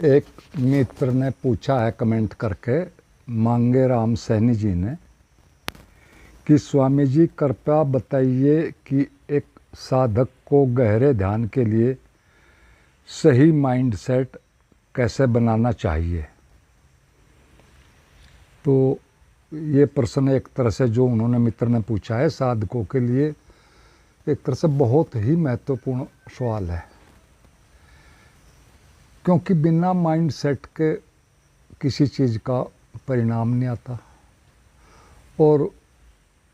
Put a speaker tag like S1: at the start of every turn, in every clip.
S1: एक मित्र ने पूछा है कमेंट करके, मांगे राम सैनी जी ने, कि स्वामी जी कृपया बताइए कि एक साधक को गहरे ध्यान के लिए सही माइंडसेट कैसे बनाना चाहिए। तो ये प्रश्न एक तरह से जो उन्होंने मित्र ने पूछा है साधकों के लिए एक तरह से बहुत ही महत्वपूर्ण सवाल है, क्योंकि बिना माइंडसेट के किसी चीज़ का परिणाम नहीं आता। और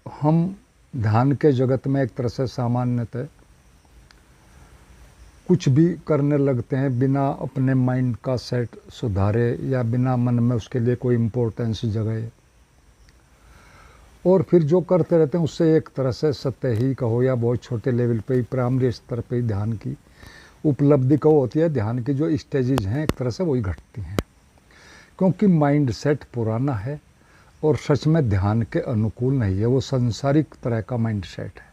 S1: हम ध्यान के जगत में एक तरह से सामान्यतः कुछ भी करने लगते हैं बिना अपने माइंड का सेट सुधारे या बिना मन में उसके लिए कोई इम्पोर्टेंस जगाए, और फिर जो करते रहते हैं उससे एक तरह से सतही कहो या बहुत छोटे लेवल पे ही प्राइमरी स्तर पे ही ध्यान की उपलब्धि कहो होती है, ध्यान की जो स्टेजेज हैं एक तरह से वही घटती हैं, क्योंकि माइंड सेट पुराना है और सच में ध्यान के अनुकूल नहीं है, वो संसारिक तरह का माइंड सेट है।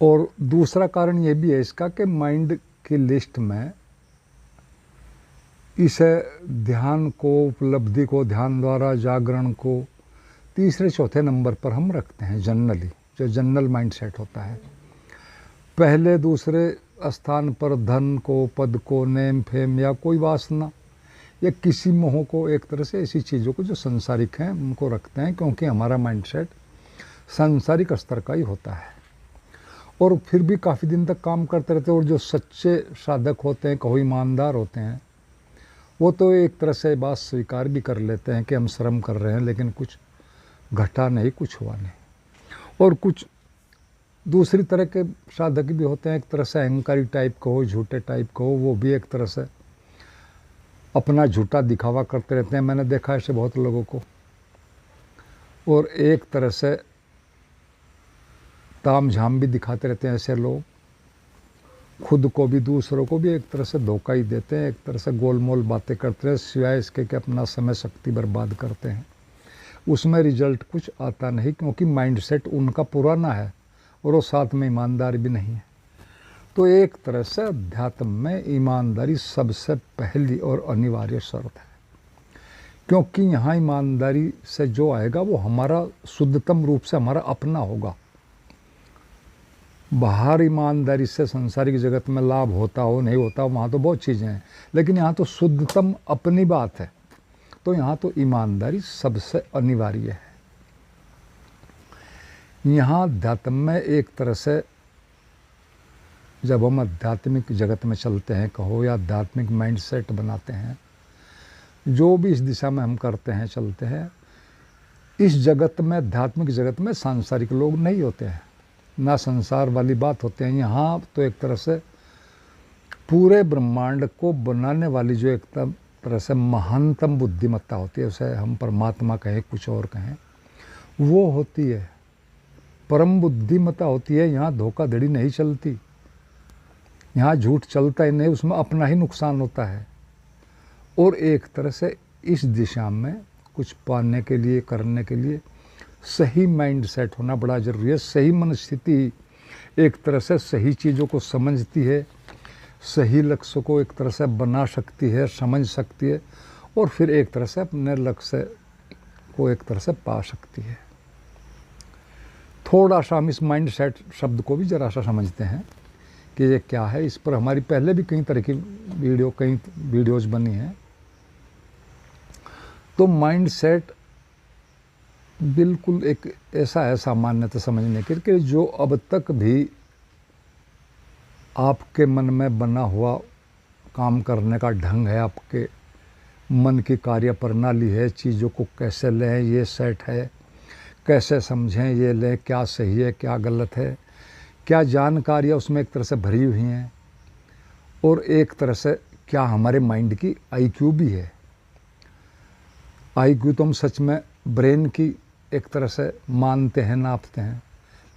S1: और दूसरा कारण ये भी है इसका कि माइंड की लिस्ट में इस ध्यान को, उपलब्धि को, ध्यान द्वारा जागरण को तीसरे चौथे नंबर पर हम रखते हैं जनरली, जो जनरल माइंड सेट होता है। पहले दूसरे स्थान पर धन को, पद को, नेम फेम या कोई वासना या किसी मोह को, एक तरह से ऐसी चीज़ों को जो संसारिक हैं उनको रखते हैं, क्योंकि हमारा माइंड सेट सांसारिक स्तर का ही होता है। और फिर भी काफ़ी दिन तक काम करते रहते हैं। और जो सच्चे साधक होते हैं, कहो ईमानदार होते हैं, वो तो एक तरह से बात स्वीकार भी कर लेते हैं कि हम श्रम कर रहे हैं लेकिन कुछ घटा नहीं, कुछ हुआ नहीं। और कुछ दूसरी तरह के साधक भी होते हैं, एक तरह से अहंकारी टाइप कहो, झूठे टाइप कहो, वो भी एक तरह से अपना झूठा दिखावा करते रहते हैं। मैंने देखा ऐसे बहुत लोगों को। और एक तरह से ताम झाम भी दिखाते रहते हैं ऐसे लोग, खुद को भी दूसरों को भी एक तरह से धोखा ही देते हैं, एक तरह से गोलमोल बातें करते हैं, सिवाय इसके कि अपना समय शक्ति बर्बाद करते हैं। उसमें रिजल्ट कुछ आता नहीं, क्योंकि माइंडसेट उनका पुराना है और वो साथ में ईमानदार भी नहीं है। तो एक तरह से अध्यात्म में ईमानदारी सबसे पहली और अनिवार्य शर्त है, क्योंकि यहाँ ईमानदारी से जो आएगा वो हमारा शुद्धतम रूप से हमारा अपना होगा। बाहर ईमानदारी से संसारिक जगत में लाभ होता हो नहीं होता, वहाँ तो बहुत चीज़ें हैं, लेकिन यहाँ तो शुद्धतम अपनी बात है। तो यहाँ तो ईमानदारी सबसे अनिवार्य है। यहाँ अध्यात्म में एक तरह से जब हम आध्यात्मिक जगत में चलते हैं कहो, या आध्यात्मिक माइंड सेट बनाते हैं, जो भी इस दिशा में हम करते हैं, चलते हैं, इस जगत में, आध्यात्मिक जगत में सांसारिक लोग नहीं होते हैं, ना संसार वाली बात होते हैं। यहाँ तो एक तरह से पूरे ब्रह्मांड को बनाने वाली जो एक तरह से महानतम बुद्धिमत्ता होती है, उसे हम परमात्मा कहें, कुछ और कहें, वो होती है, परम बुद्धिमत्ता होती है। यहाँ धोखाधड़ी नहीं चलती, यहाँ झूठ चलता ही नहीं, उसमें अपना ही नुकसान होता है। और एक तरह से इस दिशा में कुछ पाने के लिए, करने के लिए सही माइंड सेट होना बड़ा ज़रूरी है। सही मन स्थिति एक तरह से सही चीज़ों को समझती है, सही लक्ष्य को एक तरह से बना सकती है, समझ सकती है, और फिर एक तरह से अपने लक्ष्य को एक तरह से पा सकती है। थोड़ा सा हम इस माइंड सेट शब्द को भी ज़रा सा समझते हैं कि ये क्या है। इस पर हमारी पहले भी कई तरह की कई वीडियोज़ बनी हैं। तो माइंड सेट बिल्कुल एक ऐसा है सामान्यतः समझने के लिए, जो अब तक भी आपके मन में बना हुआ काम करने का ढंग है, आपके मन की कार्य प्रणाली है, चीज़ों को कैसे लें ये सेट है, कैसे समझें ये लें, क्या सही है क्या गलत है, क्या जानकारियाँ उसमें एक तरह से भरी हुई हैं, और एक तरह से क्या हमारे माइंड की आईक्यू भी है। आईक्यू तो हम सच में ब्रेन की एक तरह से मानते हैं, नापते हैं,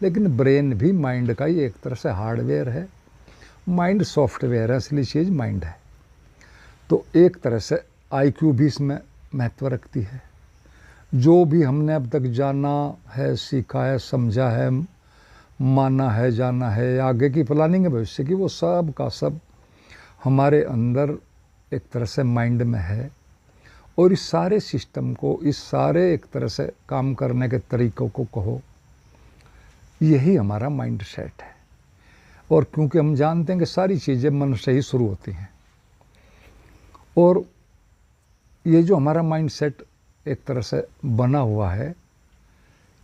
S1: लेकिन ब्रेन भी माइंड का ही एक तरह से हार्डवेयर है, माइंड सॉफ्टवेयर है, असली चीज़ माइंड है। तो एक तरह से आईक्यू भी इसमें महत्व रखती है। जो भी हमने अब तक जाना है, सीखा है, समझा है, माना है, जाना है, आगे की प्लानिंग है भविष्य की, वो सब का सब हमारे अंदर एक तरह से माइंड में है, और इस सारे सिस्टम को, इस सारे एक तरह से काम करने के तरीक़ों को कहो, यही हमारा माइंड सेट है। और क्योंकि हम जानते हैं कि सारी चीज़ें मन से ही शुरू होती हैं, और ये जो हमारा माइंड सेट एक तरह से बना हुआ है,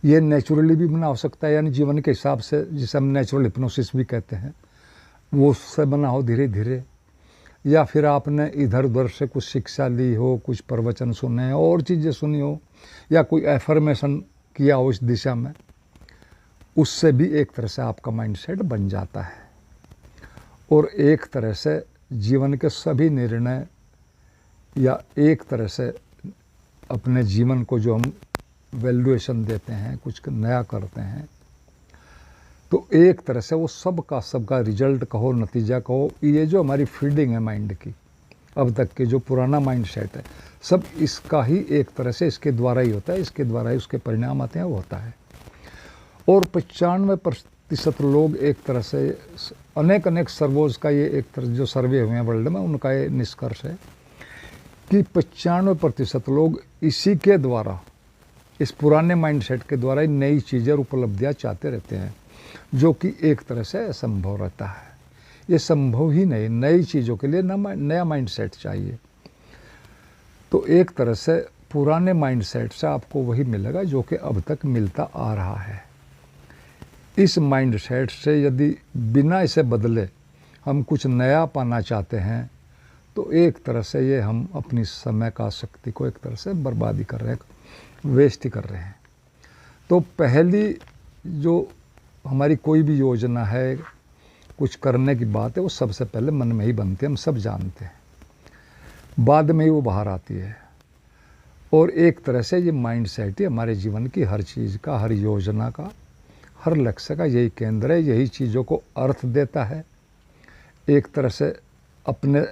S1: ये नेचुरली भी बना हो सकता है, यानी जीवन के हिसाब से, जिसे हम नेचुरल हिप्नोसिस भी कहते हैं, वो उससे बना हो धीरे धीरे, या फिर आपने इधर उधर से कुछ शिक्षा ली हो, कुछ प्रवचन सुने और चीज़ें सुनी हो, या कोई एफर्मेशन किया हो इस दिशा में, उससे भी एक तरह से आपका माइंडसेट बन जाता है। और एक तरह से जीवन के सभी निर्णय, या एक तरह से अपने जीवन को जो हम वैल्यूएशन देते हैं, कुछ नया करते हैं, तो एक तरह से वो सबका रिजल्ट कहो, नतीजा कहो, ये जो हमारी फीडिंग है माइंड की, अब तक के जो पुराना माइंड सेट है, सब इसका ही एक तरह से इसके द्वारा ही होता है, इसके द्वारा ही उसके परिणाम आते हैं, वो होता है। और 95% लोग एक तरह से, अनेक सर्वोज का ये एक तरह जो सर्वे हुए हैं वर्ल्ड में, उनका ये निष्कर्ष है कि 95% लोग इसी के द्वारा, इस पुराने माइंडसेट के द्वारा ही नई चीज़ें और उपलब्धियाँ चाहते रहते हैं, जो कि एक तरह से असंभव रहता है। ये संभव ही नहीं, नई चीज़ों के लिए नया माइंडसेट चाहिए। तो एक तरह से पुराने माइंडसेट से आपको वही मिलेगा जो कि अब तक मिलता आ रहा है। इस माइंडसेट से यदि बिना इसे बदले हम कुछ नया पाना चाहते हैं, तो एक तरह से ये हम अपनी समय का शक्ति को एक तरह से बर्बादी कर रहे हैं, वेस्ट ही कर रहे हैं। तो पहली जो हमारी कोई भी योजना है, कुछ करने की बात है, वो सबसे पहले मन में ही बनती है, हम सब जानते हैं, बाद में ही वो बाहर आती है। और एक तरह से ये माइंडसेट ही हमारे जीवन की हर चीज़ का, हर योजना का, हर लक्ष्य का यही केंद्र है, यही चीज़ों को अर्थ देता है। एक तरह से अपने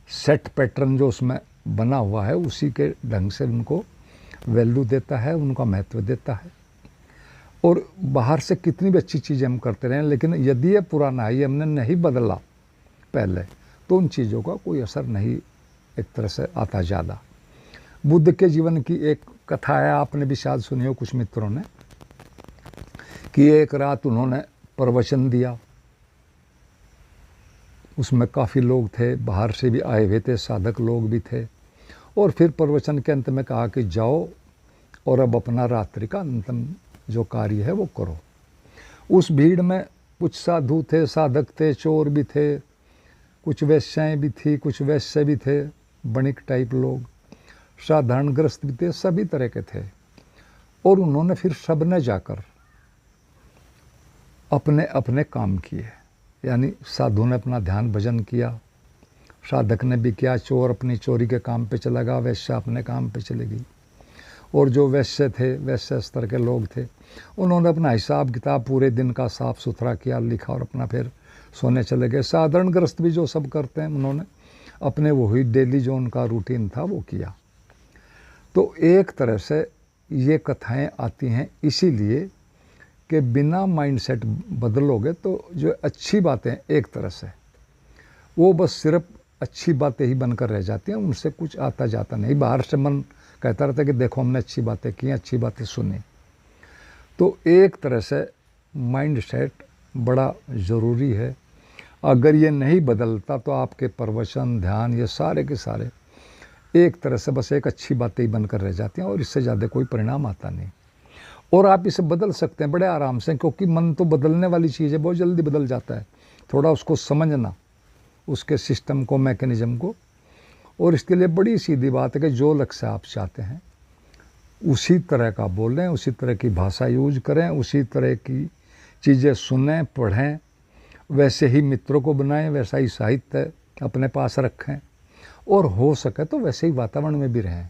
S1: सेट पैटर्न जो उसमें बना हुआ है, उसी के ढंग से उनको वैल्यू देता है, उनका महत्व देता है। और बाहर से कितनी भी अच्छी चीज़ें हम करते रहें, लेकिन यदि ये पुराना है, ये हमने नहीं बदला पहले, तो उन चीज़ों का कोई असर नहीं एक तरह से आता ज़्यादा। बुद्ध के जीवन की एक कथा है, आपने भी शायद सुनी हो कुछ मित्रों ने, कि एक रात उन्होंने प्रवचन दिया, उसमें काफ़ी लोग थे, बाहर से भी आए हुए थे, साधक लोग भी थे। और फिर प्रवचन के अंत में कहा कि जाओ और अब अपना रात्रि का अंतिम जो कार्य है वो करो। उस भीड़ में कुछ साधु थे, साधक थे, चोर भी थे, कुछ वैश्याएँ भी थी, कुछ वैश्य भी थे, बणिक टाइप लोग, साधारण ग्रस्त भी थे, सभी तरह के थे। और उन्होंने फिर सबने जाकर अपने अपने काम किए, यानी साधु ने अपना ध्यान भजन किया, साधक ने भी किया, चोर अपनी चोरी के काम पे चला गया, वैश्या अपने काम पे चली गई। और जो वैश्य थे, वैश्य स्तर के लोग थे, उन्होंने अपना हिसाब किताब पूरे दिन का साफ़ सुथरा किया, लिखा और अपना फिर सोने चले गए। साधारण ग्रस्त भी जो सब करते हैं, उन्होंने अपने वही डेली जो उनका रूटीन था वो किया। तो एक तरह से ये कथाएं आती हैं इसीलिए कि बिना माइंडसेट बदलोगे तो जो अच्छी बातें एक तरह से वो बस सिर्फ अच्छी बातें ही बनकर रह जाती हैं, उनसे कुछ आता जाता नहीं। बाहर से मन कहता रहता है कि देखो हमने अच्छी बातें की, अच्छी बातें सुनी। तो एक तरह से माइंडसेट बड़ा ज़रूरी है। अगर ये नहीं बदलता तो आपके प्रवचन, ध्यान, ये सारे के सारे एक तरह से बस एक अच्छी बातें ही बनकर रह जाती हैं और इससे ज़्यादा कोई परिणाम आता नहीं। और आप इसे बदल सकते हैं बड़े आराम से, क्योंकि मन तो बदलने वाली चीज़ है, बहुत जल्दी बदल जाता है। थोड़ा उसको समझना, उसके सिस्टम को, मैकेनिज़्म को। और इसके लिए बड़ी सीधी बात है कि जो लक्ष्य आप चाहते हैं उसी तरह का बोलें, उसी तरह की भाषा यूज करें, उसी तरह की चीज़ें सुनें, पढ़ें, वैसे ही मित्रों को बनाएं, वैसा ही साहित्य अपने पास रखें, और हो सके तो वैसे ही वातावरण में भी रहें,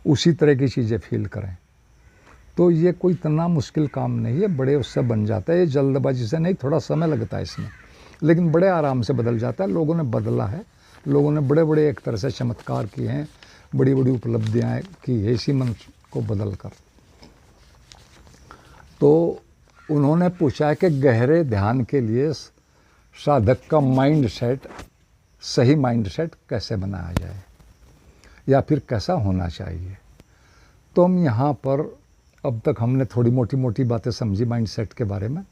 S1: उसी तरह की चीज़ें फील करें। तो ये कोई इतना मुश्किल काम नहीं है, बड़े उससे बन जाता है। ये जल्दबाजी से नहीं, थोड़ा समय लगता है इसमें, लेकिन बड़े आराम से बदल जाता है। लोगों ने बदला है, लोगों ने बड़े बड़े एक तरह से चमत्कार किए हैं, बड़ी बड़ी उपलब्धियाँ की है इसी मन को बदल कर। तो उन्होंने पूछा है कि गहरे ध्यान के लिए साधक का माइंड सेट सही माइंडसेट कैसे बनाया जाए या फिर कैसा होना चाहिए। तो हम यहाँ पर अब तक हमने थोड़ी मोटी मोटी बातें समझी माइंडसेट के बारे में।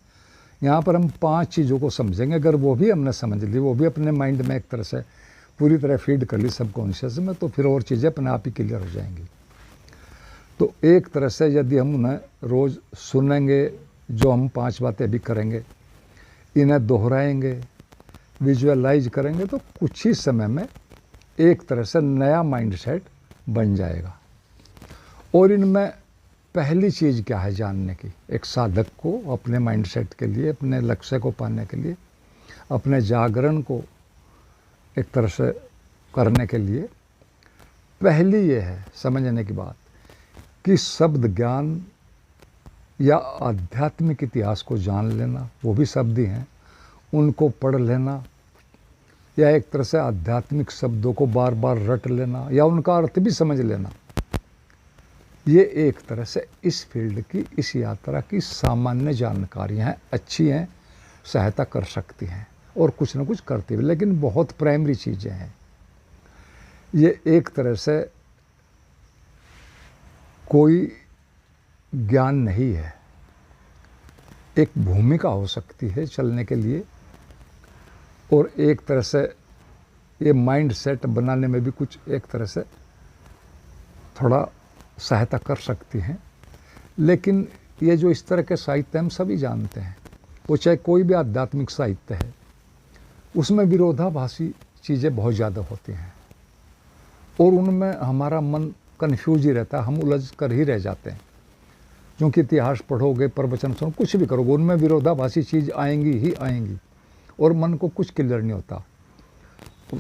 S1: यहाँ पर हम 5 चीज़ों को समझेंगे। अगर वो भी हमने समझ ली, वो भी अपने माइंड में एक तरह से पूरी तरह फीड कर ली सबकॉन्शियस में, तो फिर और चीज़ें अपने आप ही क्लियर हो जाएंगी। तो एक तरह से यदि हम उन्हें रोज़ सुनेंगे, जो हम 5 बातें अभी करेंगे, इन्हें दोहराएंगे, विजुअलाइज करेंगे, तो कुछ ही समय में एक तरह से नया माइंडसेट बन जाएगा। और इनमें पहली चीज़ क्या है जानने की, एक साधक को अपने माइंडसेट के लिए, अपने लक्ष्य को पाने के लिए, अपने जागरण को एक तरह से करने के लिए, पहली ये है समझने की बात कि शब्द ज्ञान या आध्यात्मिक इतिहास को जान लेना, वो भी शब्द ही हैं, उनको पढ़ लेना, या एक तरह से आध्यात्मिक शब्दों को बार बार रट लेना या उनका अर्थ भी समझ लेना, ये एक तरह से इस फील्ड की, इस यात्रा की सामान्य जानकारियाँ हैं, अच्छी हैं, सहायता कर सकती हैं और कुछ ना कुछ करती भी, लेकिन बहुत प्राइमरी चीज़ें हैं। ये एक तरह से कोई ज्ञान नहीं है, एक भूमिका हो सकती है चलने के लिए, और एक तरह से ये माइंड सेट बनाने में भी कुछ एक तरह से थोड़ा सहायता कर सकती हैं। लेकिन ये जो इस तरह के साहित्य हम सभी जानते हैं, वो चाहे कोई भी आध्यात्मिक साहित्य है, उसमें विरोधाभासी चीज़ें बहुत ज़्यादा होती हैं और उनमें हमारा मन कन्फ्यूज ही रहता है, हम उलझ कर ही रह जाते हैं। क्योंकि इतिहास पढ़ोगे, प्रवचन सुनो, कुछ भी करोगे, उनमें विरोधाभासी चीज़ आएंगी ही आएंगी और मन को कुछ क्लियर नहीं होता।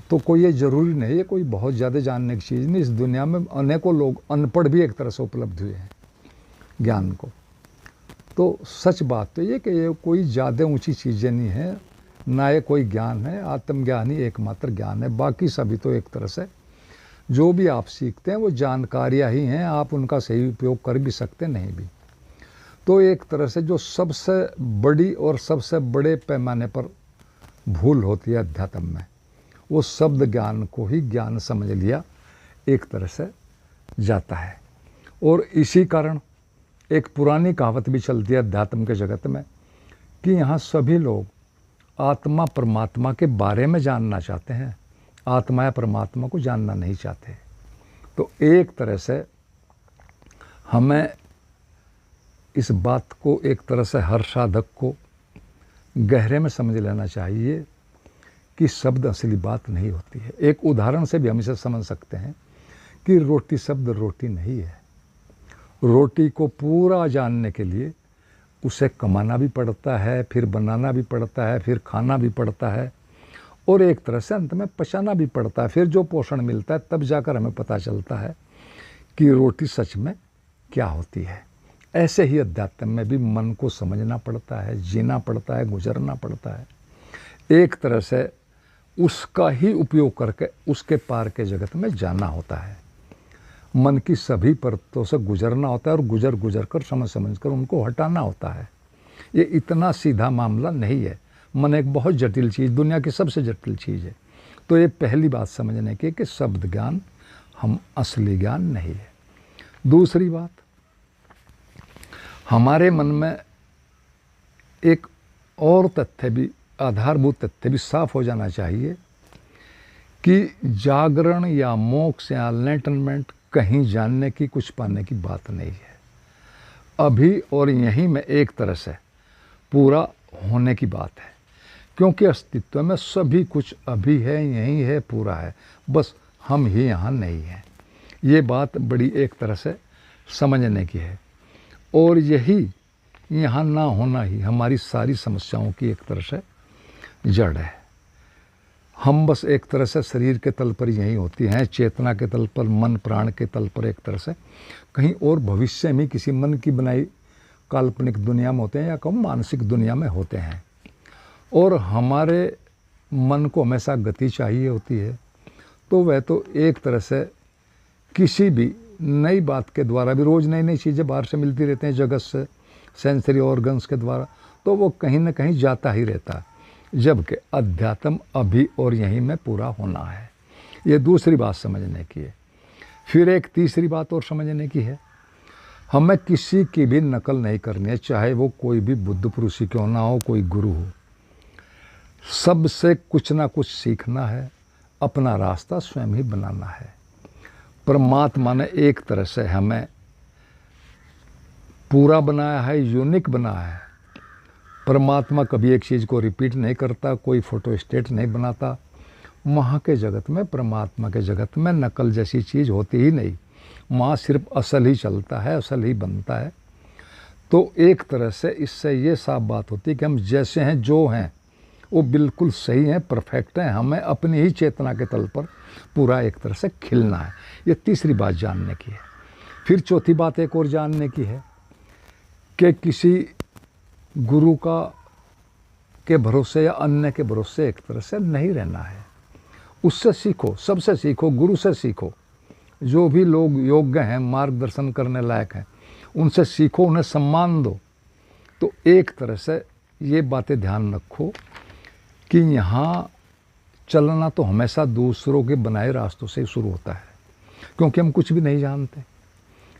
S1: तो कोई ये ज़रूरी नहीं है कोई बहुत ज़्यादा जानने की चीज़ नहीं। इस दुनिया में अनेकों लोग अनपढ़ भी एक तरह से उपलब्ध हुए हैं ज्ञान को। तो सच बात तो ये कि ये कोई ज़्यादा ऊंची चीज़ें नहीं है, ना ये कोई ज्ञान है, आत्मज्ञान ही एकमात्र ज्ञान है। बाकी सभी तो एक तरह से जो भी आप सीखते हैं वो जानकारियाँ ही हैं, आप उनका सही उपयोग कर भी सकते नहीं भी। तो एक तरह से जो सबसे बड़ी और सबसे बड़े पैमाने पर भूल होती है अध्यात्म में, वो शब्द ज्ञान को ही ज्ञान समझ लिया एक तरह से जाता है। और इसी कारण एक पुरानी कहावत भी चलती है अध्यात्म के जगत में कि यहाँ सभी लोग आत्मा परमात्मा के बारे में जानना चाहते हैं, आत्मा या परमात्मा को जानना नहीं चाहते। तो एक तरह से हमें इस बात को एक तरह से हर साधक को गहरे में समझ लेना चाहिए कि शब्द असली बात नहीं होती है। एक उदाहरण से भी हम इसे समझ सकते हैं कि रोटी शब्द रोटी नहीं है। रोटी को पूरा जानने के लिए उसे कमाना भी पड़ता है, फिर बनाना भी पड़ता है, फिर खाना भी पड़ता है और एक तरह से अंत में पचाना भी पड़ता है। फिर जो पोषण मिलता है तब जाकर हमें पता चलता है कि रोटी सच में क्या होती है। ऐसे ही अध्यात्म में भी मन को समझना पड़ता है, जीना पड़ता है, गुजरना पड़ता है। एक तरह से उसका ही उपयोग करके उसके पार के जगत में जाना होता है। मन की सभी परतों से गुजरना होता है और गुजर गुजर कर समझ कर उनको हटाना होता है। ये इतना सीधा मामला नहीं है। मन एक बहुत जटिल चीज़, दुनिया की सबसे जटिल चीज़ है। तो ये पहली बात समझने की कि शब्द ज्ञान हम असली ज्ञान नहीं है। दूसरी बात, हमारे मन में एक और तथ्य भी, आधारभूत तथ्य भी साफ हो जाना चाहिए कि जागरण या मोक्ष या एनलाइटनमेंट कहीं जानने की, कुछ पाने की बात नहीं है। अभी और यहीं में एक तरह से पूरा होने की बात है, क्योंकि अस्तित्व में सभी कुछ अभी है, यहीं है, पूरा है, बस हम ही यहाँ नहीं हैं। ये बात बड़ी एक तरह से समझने की है और यही यहाँ ना होना ही हमारी सारी समस्याओं की एक तरह से जड़ है। हम बस एक तरह से शरीर के तल पर यहीं होती हैं, चेतना के तल पर, मन प्राण के तल पर एक तरह से कहीं और भविष्य में किसी मन की बनाई काल्पनिक दुनिया में होते हैं या कम मानसिक दुनिया में होते हैं। और हमारे मन को हमेशा गति चाहिए होती है, तो वह तो एक तरह से किसी भी नई बात के द्वारा भी, रोज़ नई नई चीज़ें बाहर से मिलती रहती हैं जगत से, सेंसरी ऑर्गन्स के द्वारा, तो वो कहीं ना कहीं जाता ही रहता है। जबकि अध्यात्म अभी और यहीं में पूरा होना है। ये दूसरी बात समझने की है। फिर एक तीसरी बात और समझने की है, हमें किसी की भी नकल नहीं करनी है, चाहे वो कोई भी बुद्ध पुरुष क्यों ना हो, कोई गुरु हो। सबसे कुछ ना कुछ सीखना है, अपना रास्ता स्वयं ही बनाना है। परमात्मा ने एक तरह से हमें पूरा बनाया है, यूनिक बनाया है। परमात्मा कभी एक चीज़ को रिपीट नहीं करता, कोई फोटो स्टेट नहीं बनाता। वहाँ के जगत में, परमात्मा के जगत में नकल जैसी चीज़ होती ही नहीं। वहाँ सिर्फ असल ही चलता है, असल ही बनता है। तो एक तरह से इससे ये साफ बात होती है कि हम जैसे हैं, जो हैं वो बिल्कुल सही हैं, परफेक्ट हैं। हमें अपनी ही चेतना के तल पर पूरा एक तरह से खिलना है। ये तीसरी बात जानने की है। फिर चौथी बात एक और जानने की है कि किसी गुरु का के भरोसे या अन्य के भरोसे एक तरह से नहीं रहना है। उससे सीखो, सबसे सीखो, गुरु से सीखो। जो भी लोग योग्य हैं, मार्गदर्शन करने लायक हैं, उनसे सीखो, उन्हें सम्मान दो। तो एक तरह से ये बातें ध्यान रखो कि यहाँ चलना तो हमेशा दूसरों के बनाए रास्तों से ही शुरू होता है, क्योंकि हम कुछ भी नहीं जानते,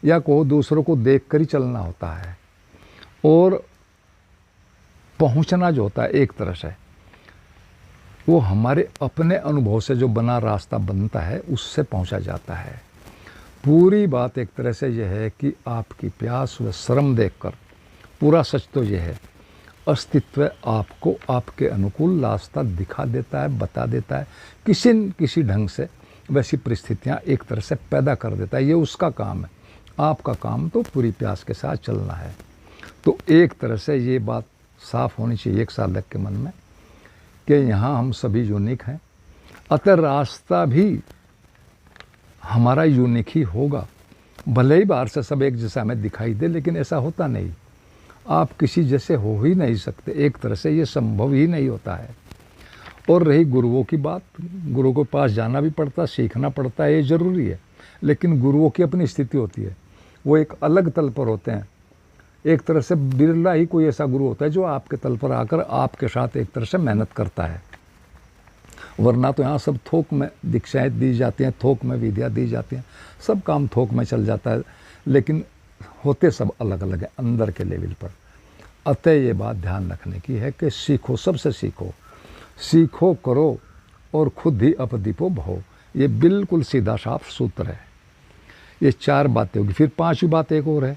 S1: या को दूसरों को देख कर ही चलना होता है। और पहुँचना जो होता है एक तरह से वो हमारे अपने अनुभव से जो बना रास्ता बनता है, उससे पहुँचा जाता है। पूरी बात एक तरह से यह है कि आपकी प्यास व श्रम देखकर पूरा सच तो यह है, अस्तित्व आपको आपके अनुकूल रास्ता दिखा देता है, बता देता है, किसी न किसी ढंग से वैसी परिस्थितियाँ एक तरह से पैदा कर देता है। ये उसका काम है, आपका काम तो पूरी प्यास के साथ चलना है। तो एक तरह से ये बात साफ होनी चाहिए एक साधक के मन में कि यहाँ हम सभी यूनिक हैं, अतः रास्ता भी हमारा यूनिक ही होगा। भले ही बाहर से सब एक जैसा हमें दिखाई दे, लेकिन ऐसा होता नहीं। आप किसी जैसे हो ही नहीं सकते, एक तरह से ये संभव ही नहीं होता है। और रही गुरुओं की बात, गुरु के पास जाना भी पड़ता, सीखना पड़ता है, ये ज़रूरी है। लेकिन गुरुओं की अपनी स्थिति होती है, वो एक अलग तल पर होते हैं। एक तरह से बिरला ही कोई ऐसा गुरु होता है जो आपके तल पर आकर आपके साथ एक तरह से मेहनत करता है। वरना तो यहाँ सब थोक में दीक्षाएँ दी जाती हैं, थोक में विद्या दी जाती हैं, सब काम थोक में चल जाता है, लेकिन होते सब अलग अलग है अंदर के लेवल पर। अतः ये बात ध्यान रखने की है कि सीखो, सबसे सीखो, सीखो करो और खुद ही अपदीपो भहो। ये बिल्कुल सीधा साफ सूत्र है। ये 4 बातें होगी। फिर 5वीं बात एक और है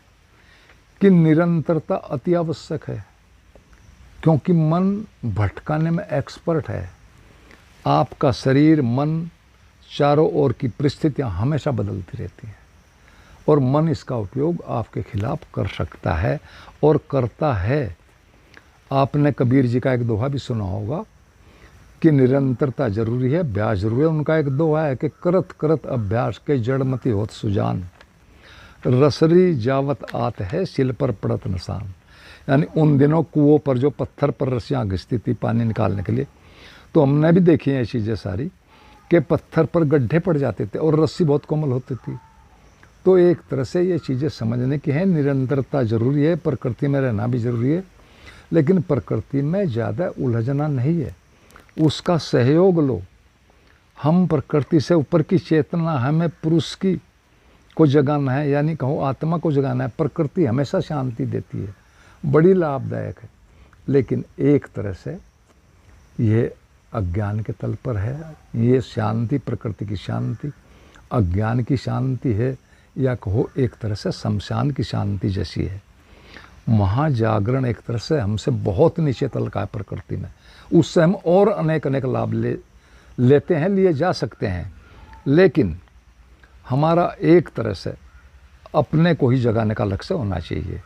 S1: कि निरंतरता अति आवश्यक है, क्योंकि मन भटकाने में एक्सपर्ट है। आपका शरीर, मन, चारों ओर की परिस्थितियाँ हमेशा बदलती रहती हैं और मन इसका उपयोग आपके खिलाफ कर सकता है और करता है। आपने कबीर जी का एक दोहा भी सुना होगा कि निरंतरता जरूरी है, अभ्यास जरूरी है। उनका एक दोहा है कि करत करत अभ्यास के जड़मती होत सुजान, रसरी जावत आत है सिल पर पड़त निशान। यानी उन दिनों कुओं पर जो पत्थर पर रस्सियाँ घिसती थी पानी निकालने के लिए, तो हमने भी देखी हैं ये चीज़ें सारी कि पत्थर पर गड्ढे पड़ जाते थे और रस्सी बहुत कोमल होती थी। तो एक तरह से ये चीज़ें समझने की है, निरंतरता जरूरी है, प्रकृति में रहना भी जरूरी है, लेकिन प्रकृति में ज़्यादा उलझना नहीं है, उसका सहयोग लो। हम प्रकृति से ऊपर की चेतना, हमें पुरुष की को जगाना है, यानी कहो आत्मा को जगाना है। प्रकृति हमेशा शांति देती है, बड़ी लाभदायक है, लेकिन एक तरह से ये अज्ञान के तल पर है। ये शांति प्रकृति की शांति अज्ञान की शांति है, या कहो एक तरह से शमशान की शांति जैसी है। महाजागरण एक तरह से हमसे बहुत नीचे तल का है प्रकृति में, उससे हम और अनेक अनेक लाभ लेते हैं, लिए जा सकते हैं, लेकिन हमारा एक तरह से अपने को ही जगाने का लक्ष्य होना चाहिए।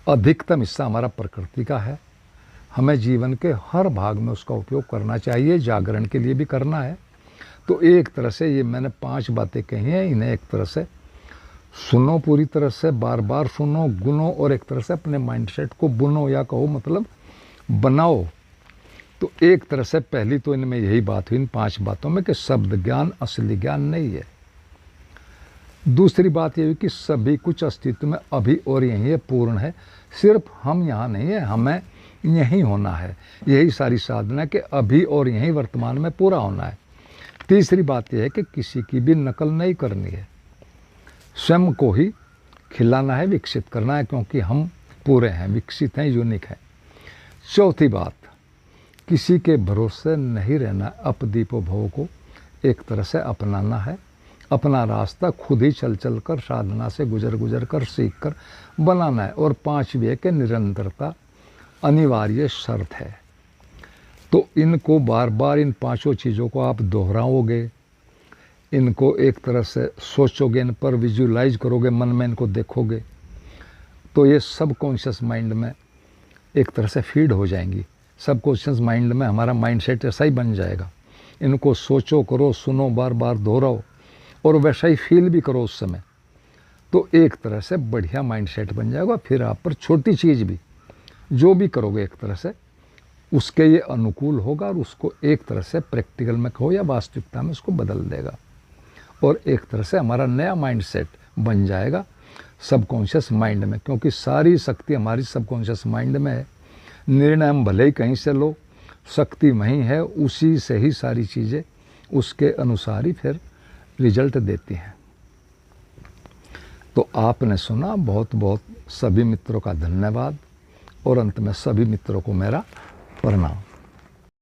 S1: अधिकतम हिस्सा हमारा प्रकृति का है, हमें जीवन के हर भाग में उसका उपयोग करना चाहिए, जागरण के लिए भी करना है। तो एक तरह से ये मैंने 5 बातें कही हैं, इन्हें एक तरह से सुनो, पूरी तरह से बार बार सुनो, गुनो, और एक तरह से अपने माइंडसेट को बुनो, या कहो मतलब बनाओ। तो एक तरह से पहली तो इनमें यही बात हुई, इन 5 बातों में, कि शब्द ज्ञान असली ज्ञान नहीं है। दूसरी बात यह हुई कि सभी कुछ अस्तित्व में अभी और यहीं है, पूर्ण है, सिर्फ हम यहाँ नहीं है, हमें यही होना है, यही सारी साधना के अभी और यही वर्तमान में पूरा होना है। तीसरी बात यह है कि किसी की भी नकल नहीं करनी है, स्वयं को ही खिलाना है, विकसित करना है, क्योंकि हम पूरे हैं, विकसित हैं, यूनिक हैं। चौथी बात, किसी के भरोसे नहीं रहना, अपदीपो भव को एक तरह से अपनाना है, अपना रास्ता खुद ही चल चल कर साधना से गुजर गुजर कर सीख कर बनाना है। और पांचवी है कि निरंतरता अनिवार्य शर्त है। तो इनको बार बार, इन पांचों चीज़ों को आप दोहराओगे, इनको एक तरह से सोचोगे, इन पर विजुलाइज करोगे, मन में इनको देखोगे, तो ये सब कॉन्शियस माइंड में एक तरह से फीड हो जाएंगी। सब कॉन्शियस माइंड में हमारा माइंडसेट ऐसा ही बन जाएगा। इनको सोचो, करो, सुनो, बार बार दोहराओ और वैसा ही फील भी करो उस समय, तो एक तरह से बढ़िया माइंडसेट बन जाएगा। फिर आप पर छोटी चीज़ भी जो भी करोगे एक तरह से उसके ये अनुकूल होगा और उसको एक तरह से प्रैक्टिकल में कहो या वास्तविकता में उसको बदल देगा और एक तरह से हमारा नया माइंडसेट बन जाएगा सबकॉन्शियस माइंड में, क्योंकि सारी शक्ति हमारी सबकॉन्शियस माइंड में है। निर्णय हम भले ही कहीं से लो, शक्ति वहीं है, उसी से ही सारी चीज़ें उसके अनुसार ही फिर रिजल्ट देती हैं। तो आपने सुना, बहुत बहुत सभी मित्रों का धन्यवाद और अंत में सभी मित्रों को मेरा प्रणाम।